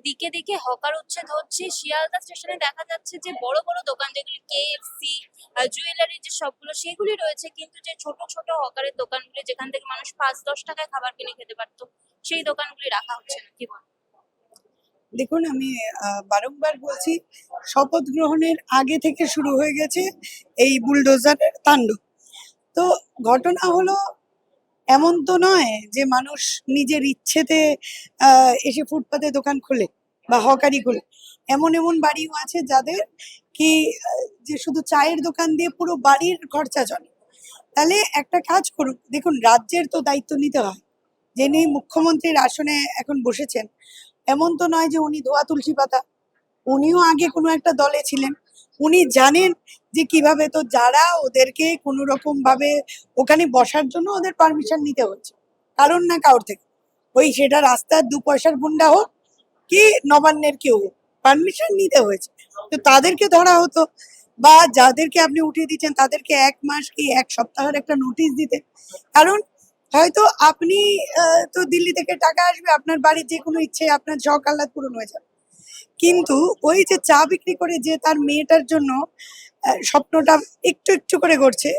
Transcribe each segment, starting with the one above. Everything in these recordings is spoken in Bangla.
দিকে দিকে হকার উচ্ছেদ হচ্ছে। শিয়ালদা স্টেশনে দেখা যাচ্ছে যে বড় বড় দোকান যেগুলি কেএফসি, জুয়েলারি যে সবগুলো সেগুলি রয়েছে, কিন্তু যে ছোট ছোট হকারের দোকানগুলি যেখান থেকে মানুষ 5-10 টাকায় খাবার কিনে খেতে পারতো, সেই দোকানগুলি রাখা হচ্ছে না। কি বল? দেখুন, আমি বারংবার বলছি, শপথ গ্রহণের আগে থেকে শুরু হয়ে গেছে এই বুলডোজারের তাণ্ডব। তো ঘটনা হলো, এমন তো নয় যে মানুষ নিজের ইচ্ছেতে এসে ফুটপাতে দোকান খোলে বা হকারি খোলে। এমন এমন বাড়িও আছে যাদের কি যে শুধু চায়ের দোকান দিয়ে পুরো বাড়ির খরচা চলে। তাহলে একটা কাজ করুন, দেখুন রাজ্যের তো দায়িত্ব নিতে হয়। যিনি মুখ্যমন্ত্রীর আসনে এখন বসেছেন, এমন তো নয় যে উনি ধোয়া তুলসী পাতা। উনিও আগে কোনো একটা দলে ছিলেন। উনি জানেন যে কিভাবে, তো যারা ওদেরকে কোনো রকম ভাবে ওখানে বসার জন্য ওদের পারমিশন নিতে হচ্ছে কারণ না কারোর থেকে, ওই সেটা রাস্তার 2 পয়সার গুন্ডা হোক কি নবান্নের কেউ, পারমিশন নিতে হয়েছে। তো তাদেরকে ধরা হতো, বা যাদেরকে আপনি উঠিয়ে দিচ্ছেন তাদেরকে 1 মাস কি 1 সপ্তাহের একটা নোটিশ দিতে। কারণ হয়তো আপনি তো দিল্লি থেকে টাকা আসবে, আপনার বাড়ির যে কোনো ইচ্ছে, আপনার শখ আহ্লাদ পূরণ হয়ে যাবে। কিন্তু ওই যে চা বিক্রি করে যে তার মেয়েটার জন্য স্বপ্নটা একটু একটু করে গড়ছে,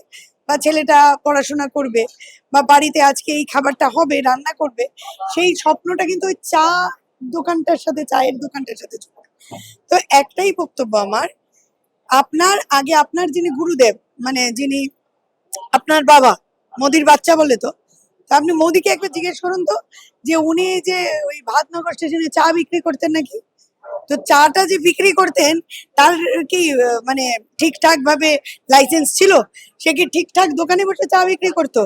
বা ছেলেটা পড়াশোনা করবে, বা বাড়িতে আজকে এই খাবারটা হবে রান্না করবে, সেই স্বপ্নটা কিন্তু ওই চা দোকানটার সাথে, চায়ের দোকানটার সাথে যুক্ত। তো একটাই বক্তব্য আমার, আপনার আগে আপনার যিনি গুরুদেব, মানে যিনি আপনার বাবা, মোদির বাচ্চা বলে তো, তা আপনি মোদিকে একবার জিজ্ঞেস করুন তো, যে উনি যে ওই ভাতনগর স্টেশনে চা বিক্রি করতেন নাকি, তো চাটা যে বিক্রি করতেন তার কি মানে ঠিকঠাক ভাবে লাইসেন্স ছিল? সে কি ঠিকঠাক দোকানে বসে চা বিক্রি করতো,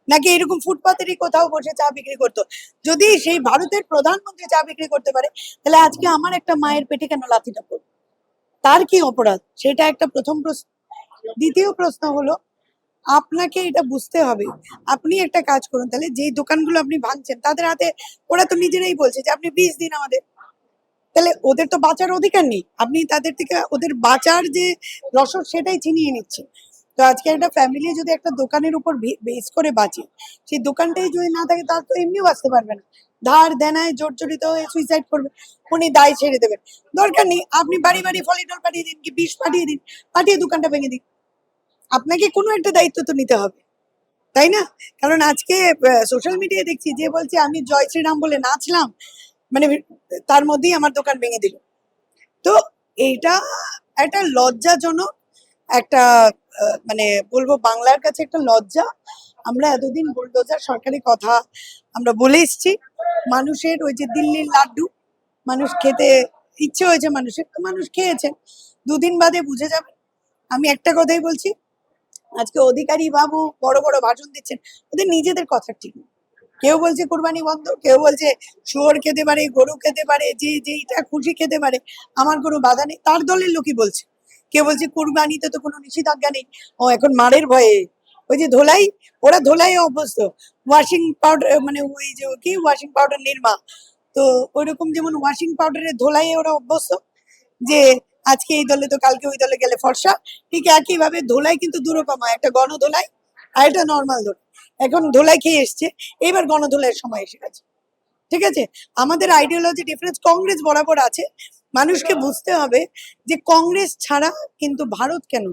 নাকি এরকম ফুটপাতেরই কোথাও বসে চা বিক্রি করতো? যদি সেই ভারতের প্রধানমন্ত্রী চা বিক্রি করতে পারে, তাহলে আজকে আমার একটা মায়ের পেটে কেন লাথিটা পড়বে? তার কি অপরাধ? সেটা একটা প্রথম প্রশ্ন। দ্বিতীয় প্রশ্ন হলো, আপনাকে এটা বুঝতে হবে। আপনি একটা কাজ করুন, তাহলে যেই দোকানগুলো আপনি ভাঙছেন তাদের হাতে, ওরা তো নিজেরাই বলছে যে আপনি 20 দিন আমাদের, তাহলে ওদের তো বাঁচার অধিকার নেই। আপনি তাদের থেকে ওদের বাঁচার যে রসদ সেটাই ছিনিয়ে নিচ্ছে। তো আজকে একটা ফ্যামিলি যদি একটা দোকানের উপর বেস করে বাঁচে, সেই দোকানটাই যদি না থাকে, তার তো এমনিও বাঁচতে পারবে না। ধার দেনায় জর্জরিত হয়ে সুইসাইড করবে, উনি দায় ছেড়ে দেবেন। দরকার নেই, আপনি বাড়ি বাড়ি ফলিডল পাঠিয়ে দিন, কি বিষ পাঠিয়ে দিন, পাঠিয়ে দোকানটা ভেঙে দিন। আপনাকে কোনো একটা দায়িত্ব তো নিতে হবে, তাই না? কারণ আজকে সোশ্যাল মিডিয়ায় দেখছি যে বলছে আমি জয় শ্রীরাম বলে নাচলাম, মানে তার মধ্যেই আমার দোকান ভেঙে দিল। তো এইটা একটা লজ্জাজনক একটা মানে বলবো বাংলার কাছে একটা লজ্জা। আমরা এতদিন বুলডোজার সরকারি কথা আমরা বলে এসছি, মানুষের ওই যে দিল্লির লাড্ডু মানুষ খেতে ইচ্ছে হয়েছে, মানুষের তো মানুষ খেয়েছেন, 2 দিন বাদে বুঝে যাবে। আমি একটা কথাই বলছি, আজকে অধিকারী বাবু বড় বড় ভাষণ দিচ্ছেন, ওদের নিজেদের কথা ঠিক নেই। কেউ বলছে কোরবানি বন্ধ, কেউ বলছে শুয়োর খেতে পারে, গরু খেতে পারে, যে যেইটা খুশি খেতে পারে, আমার কোনো বাধা নেই, তার দলের লোকই বলছে। কেউ বলছে কোরবানিতে তো কোনো নিষেধাজ্ঞা নেই, ও এখন মারের ভয়ে। ওই যে ধোলাই, ওরা ধোলাই অভ্যস্ত, ওয়াশিং পাউডার, মানে ওই যে কি ওয়াশিং পাউডার নির্মা, তো ওইরকম যেমন ওয়াশিং পাউডারের ধোলাইয়ে ওরা অভ্যস্ত, যে আজকে এই দলে তো কালকে ওই দলে গেলে ফর্সা। ঠিক একই ভাবে ধোলাই কিন্তু দুরকম হয়, একটা গণধোলাই আর একটা নর্মাল ধোলাই। এখন ধোলাই খেয়ে এসছে, এবার গণধোলাইয়ের সময় এসে গেছে। ঠিক আছে, আমাদের আইডিওলজি ডিফারেন্স কংগ্রেস বরাবর আছে। মানুষকে বুঝতে হবে যে কংগ্রেস ছাড়া কিন্তু ভারত কেন,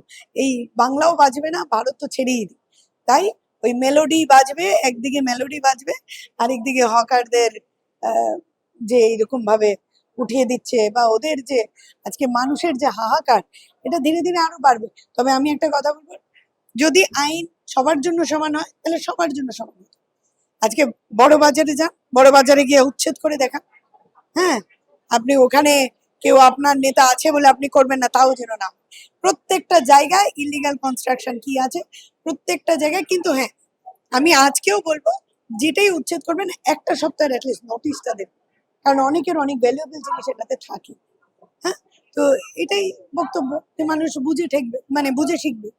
এই বাংলাও বাজবে না, ভারত তো ছেড়েই দিই। তাই ওই মেলোডি বাজবে, একদিকে মেলোডি বাজবে, আরেকদিকে হকারদের যে এইরকম ভাবে উঠিয়ে দিচ্ছে, বা ওদের যে আজকে মানুষের যে হাহাকার, এটা ধীরে ধীরে আরো বাড়বে। তবে আমি একটা কথা বলবো, যদি আইন সবার জন্য সমান হয়, তাহলে সবার জন্য সমান হয়। আজকে বড় বাজারে যান, বড় বাজারে গিয়ে উচ্ছেদ করে দেখা। হ্যাঁ, আপনি ওখানে কেউ আপনার নেতা আছে বলে আপনি করবেন না, তাও যেন না। প্রত্যেকটা জায়গায় ইলিগাল কনস্ট্রাকশন কি আছে, প্রত্যেকটা জায়গায়। কিন্তু হ্যাঁ, আমি আজকেও বলবো, যেটাই উচ্ছেদ করবেন 1 সপ্তাহের অ্যাটলিস্ট নোটিশটা দেবেন, কারণ অনেকের অনেক ভ্যালুয়েবল জিনিস এটাতে থাকে। হ্যাঁ, তো এটাই বক্তব্য, যে মানুষ বুঝে ঠেকবে, মানে বুঝে শিখবে।